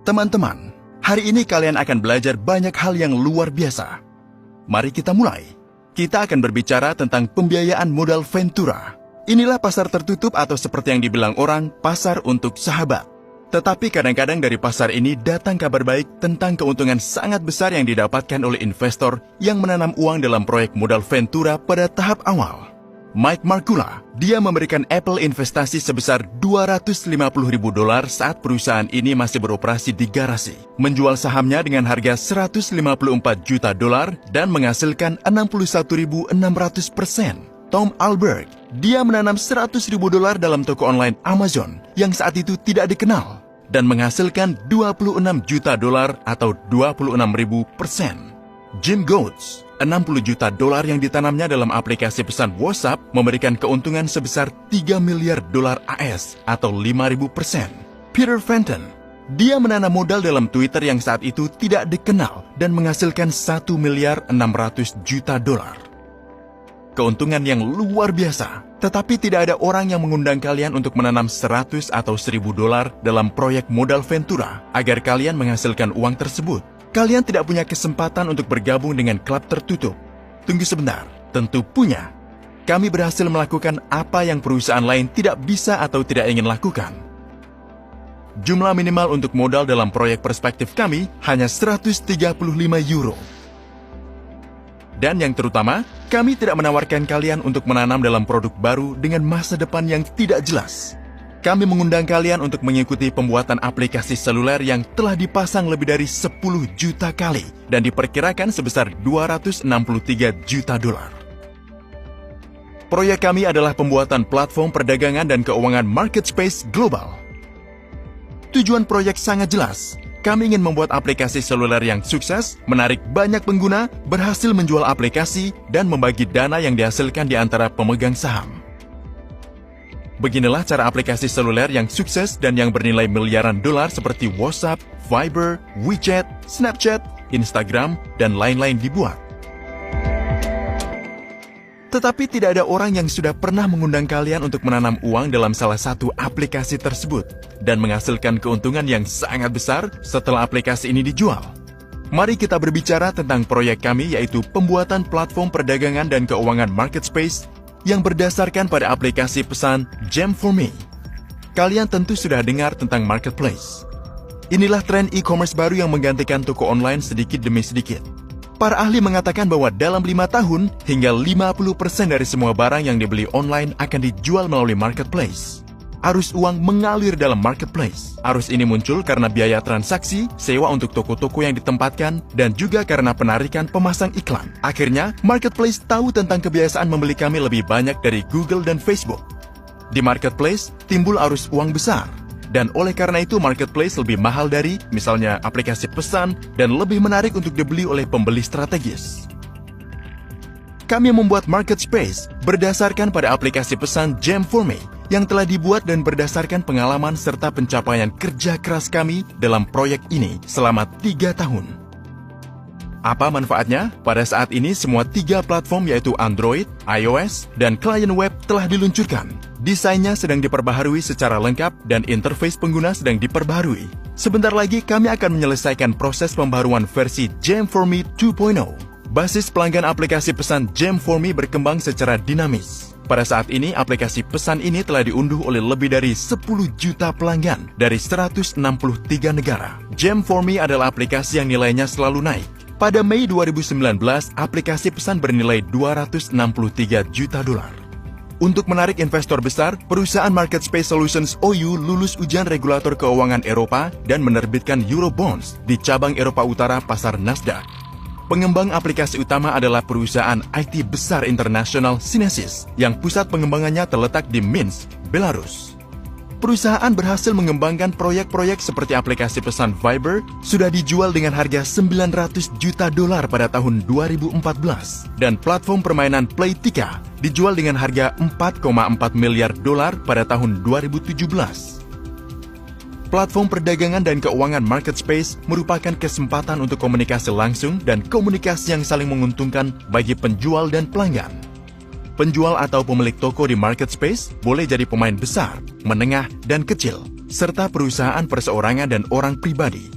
Teman-teman, hari ini kalian akan belajar banyak hal yang luar biasa. Mari kita mulai. Kita akan berbicara tentang pembiayaan modal Ventura. Inilah pasar tertutup atau seperti yang dibilang orang, pasar untuk sahabat. Tetapi kadang-kadang dari pasar ini datang kabar baik tentang keuntungan sangat besar yang didapatkan oleh investor yang menanam uang dalam proyek modal Ventura pada tahap awal. Mike Markula, dia memberikan Apple investasi sebesar $250.000 saat perusahaan ini masih beroperasi di garasi, menjual sahamnya dengan harga $154 juta dan menghasilkan 61.600%. Tom Alberg, dia menanam $100.000 dalam toko online Amazon yang saat itu tidak dikenal dan menghasilkan $26 juta atau 26.000%. Jim Goetz, $60 juta yang ditanamnya dalam aplikasi pesan WhatsApp memberikan keuntungan sebesar $3 miliar AS atau 5.000%. Peter Fenton, dia menanam modal dalam Twitter yang saat itu tidak dikenal dan menghasilkan $1 miliar 600 juta. Keuntungan yang luar biasa, tetapi tidak ada orang yang mengundang kalian untuk menanam $100 atau $1.000 dalam proyek modal Ventura agar kalian menghasilkan uang tersebut. Kalian tidak punya kesempatan untuk bergabung dengan klub tertutup. Tunggu sebentar, tentu punya. Kami berhasil melakukan apa yang perusahaan lain tidak bisa atau tidak ingin lakukan. Jumlah minimal untuk modal dalam proyek perspektif kami hanya €135. Dan yang terutama, kami tidak menawarkan kalian untuk menanam dalam produk baru dengan masa depan yang tidak jelas. Kami mengundang kalian untuk mengikuti pembuatan aplikasi seluler yang telah dipasang lebih dari 10 juta kali dan diperkirakan sebesar $263 juta. Proyek kami adalah pembuatan platform perdagangan dan keuangan market space global. Tujuan proyek sangat jelas. Kami ingin membuat aplikasi seluler yang sukses, menarik banyak pengguna, berhasil menjual aplikasi, dan membagi dana yang dihasilkan di antara pemegang saham. Beginilah cara aplikasi seluler yang sukses dan yang bernilai miliaran dolar seperti WhatsApp, Viber, WeChat, Snapchat, Instagram, dan lain-lain dibuat. Tetapi tidak ada orang yang sudah pernah mengundang kalian untuk menanam uang dalam salah satu aplikasi tersebut dan menghasilkan keuntungan yang sangat besar setelah aplikasi ini dijual. Mari kita berbicara tentang proyek kami yaitu pembuatan platform perdagangan dan keuangan market space yang berdasarkan pada aplikasi pesan Gem4Me. Kalian tentu sudah dengar tentang marketplace. Inilah tren e-commerce baru yang menggantikan toko online sedikit demi sedikit. Para ahli mengatakan bahwa dalam 5 tahun, hingga 50% dari semua barang yang dibeli online akan dijual melalui marketplace. Arus uang mengalir dalam marketplace. Arus ini muncul karena biaya transaksi, sewa untuk toko-toko yang ditempatkan, dan juga karena penarikan pemasang iklan. Akhirnya, marketplace tahu tentang kebiasaan membeli kami lebih banyak dari Google dan Facebook. Di marketplace, timbul arus uang besar. Dan oleh karena itu, marketplace lebih mahal dari, misalnya, aplikasi pesan dan lebih menarik untuk dibeli oleh pembeli strategis. Kami membuat market space berdasarkan pada aplikasi pesan Gem4Me yang telah dibuat dan berdasarkan pengalaman serta pencapaian kerja keras kami dalam proyek ini selama 3 tahun. Apa manfaatnya? Pada saat ini semua 3 platform yaitu Android, iOS, dan klien web telah diluncurkan. Desainnya sedang diperbaharui secara lengkap dan interface pengguna sedang diperbaharui. Sebentar lagi kami akan menyelesaikan proses pembaharuan versi Gem4Me 2.0. Basis pelanggan aplikasi pesan Gem4Me berkembang secara dinamis. Pada saat ini, aplikasi pesan ini telah diunduh oleh lebih dari 10 juta pelanggan dari 163 negara. Gem4Me adalah aplikasi yang nilainya selalu naik. Pada Mei 2019, aplikasi pesan bernilai $263 juta. Untuk menarik investor besar, perusahaan Market Space Solutions OU lulus ujian regulator keuangan Eropa dan menerbitkan Eurobonds di cabang Eropa Utara pasar Nasdaq. Pengembang aplikasi utama adalah perusahaan IT besar internasional Synesys yang pusat pengembangannya terletak di Minsk, Belarus. Perusahaan berhasil mengembangkan proyek-proyek seperti aplikasi pesan Viber sudah dijual dengan harga $900 juta pada tahun 2014 dan platform permainan Playtika dijual dengan harga $4,4 miliar pada tahun 2017. Platform perdagangan dan keuangan market space merupakan kesempatan untuk komunikasi langsung dan komunikasi yang saling menguntungkan bagi penjual dan pelanggan. Penjual atau pemilik toko di market space boleh jadi pemain besar, menengah, dan kecil, serta perusahaan perseorangan dan orang pribadi.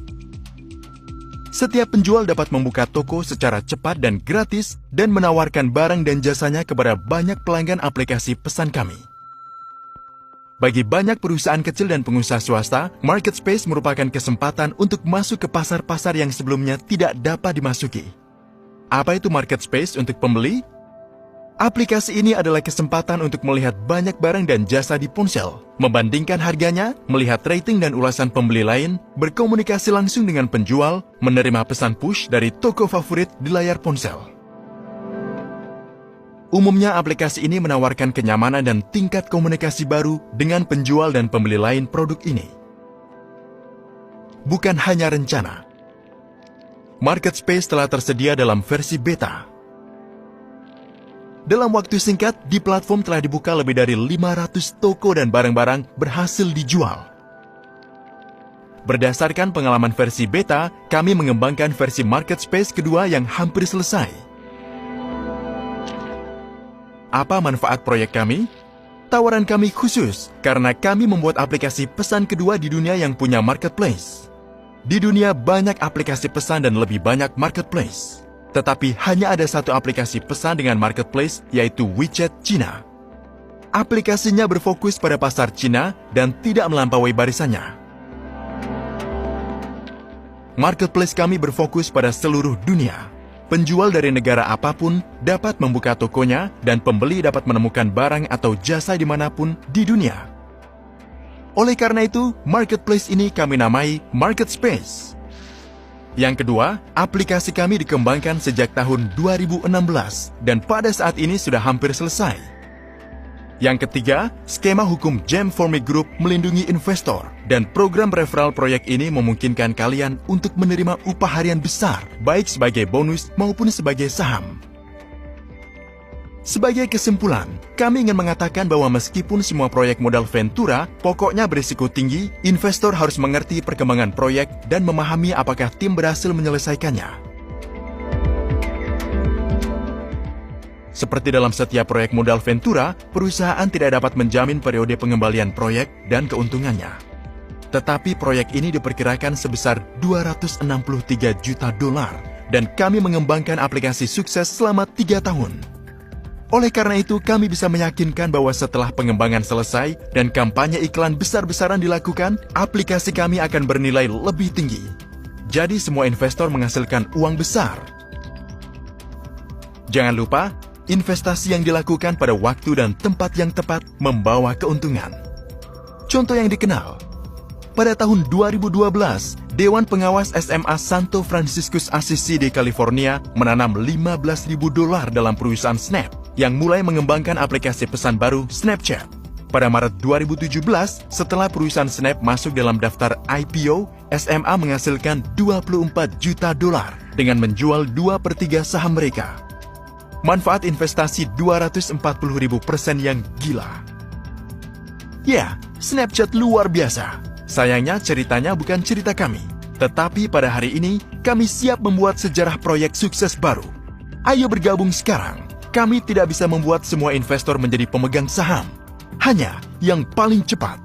Setiap penjual dapat membuka toko secara cepat dan gratis dan menawarkan barang dan jasanya kepada banyak pelanggan aplikasi pesan kami. Bagi banyak perusahaan kecil dan pengusaha swasta, Marketspace merupakan kesempatan untuk masuk ke pasar-pasar yang sebelumnya tidak dapat dimasuki. Apa itu Marketspace untuk pembeli? Aplikasi ini adalah kesempatan untuk melihat banyak barang dan jasa di ponsel, membandingkan harganya, melihat rating dan ulasan pembeli lain, berkomunikasi langsung dengan penjual, menerima pesan push dari toko favorit di layar ponsel. Umumnya aplikasi ini menawarkan kenyamanan dan tingkat komunikasi baru dengan penjual dan pembeli lain produk ini. Bukan hanya rencana. Marketspace telah tersedia dalam versi beta. Dalam waktu singkat, di platform telah dibuka lebih dari 500 toko dan barang-barang berhasil dijual. Berdasarkan pengalaman versi beta, kami mengembangkan versi Marketspace kedua yang hampir selesai. Apa manfaat proyek kami? Tawaran kami khusus karena kami membuat aplikasi pesan kedua di dunia yang punya marketplace. Di dunia banyak aplikasi pesan dan lebih banyak marketplace. Tetapi hanya ada satu aplikasi pesan dengan marketplace, yaitu WeChat Cina. Aplikasinya berfokus pada pasar Cina dan tidak melampaui barisannya. Marketplace kami berfokus pada seluruh dunia. Penjual dari negara apapun dapat membuka tokonya dan pembeli dapat menemukan barang atau jasa dimanapun di dunia. Oleh karena itu, Marketplace ini kami namai Marketspace. Yang kedua, aplikasi kami dikembangkan sejak tahun 2016 dan pada saat ini sudah hampir selesai. Yang ketiga, skema hukum Gem for Me Group melindungi investor dan program referral proyek ini memungkinkan kalian untuk menerima upah harian besar, baik sebagai bonus maupun sebagai saham. Sebagai kesimpulan, kami ingin mengatakan bahwa meskipun semua proyek modal Ventura pokoknya berisiko tinggi, investor harus mengerti perkembangan proyek dan memahami apakah tim berhasil menyelesaikannya. Seperti dalam setiap proyek modal Ventura, perusahaan tidak dapat menjamin periode pengembalian proyek dan keuntungannya. Tetapi proyek ini diperkirakan sebesar $263 juta dan kami mengembangkan aplikasi sukses selama 3 tahun. Oleh karena itu, kami bisa meyakinkan bahwa setelah pengembangan selesai dan kampanye iklan besar-besaran dilakukan, aplikasi kami akan bernilai lebih tinggi. Jadi semua investor menghasilkan uang besar. Jangan lupa, investasi yang dilakukan pada waktu dan tempat yang tepat membawa keuntungan. Contoh yang dikenal, pada tahun 2012, Dewan Pengawas SMA Santo Franciscus Assisi di California menanam $15.000 dalam perusahaan Snap yang mulai mengembangkan aplikasi pesan baru Snapchat. Pada Maret 2017, setelah perusahaan Snap masuk dalam daftar IPO, SMA menghasilkan $24 juta dengan menjual 2/3 saham mereka. Manfaat investasi 240.000% yang gila. Ya, Snapchat luar biasa. Sayangnya ceritanya bukan cerita kami. Tetapi pada hari ini, kami siap membuat sejarah proyek sukses baru. Ayo bergabung sekarang. Kami tidak bisa membuat semua investor menjadi pemegang saham. Hanya yang paling cepat.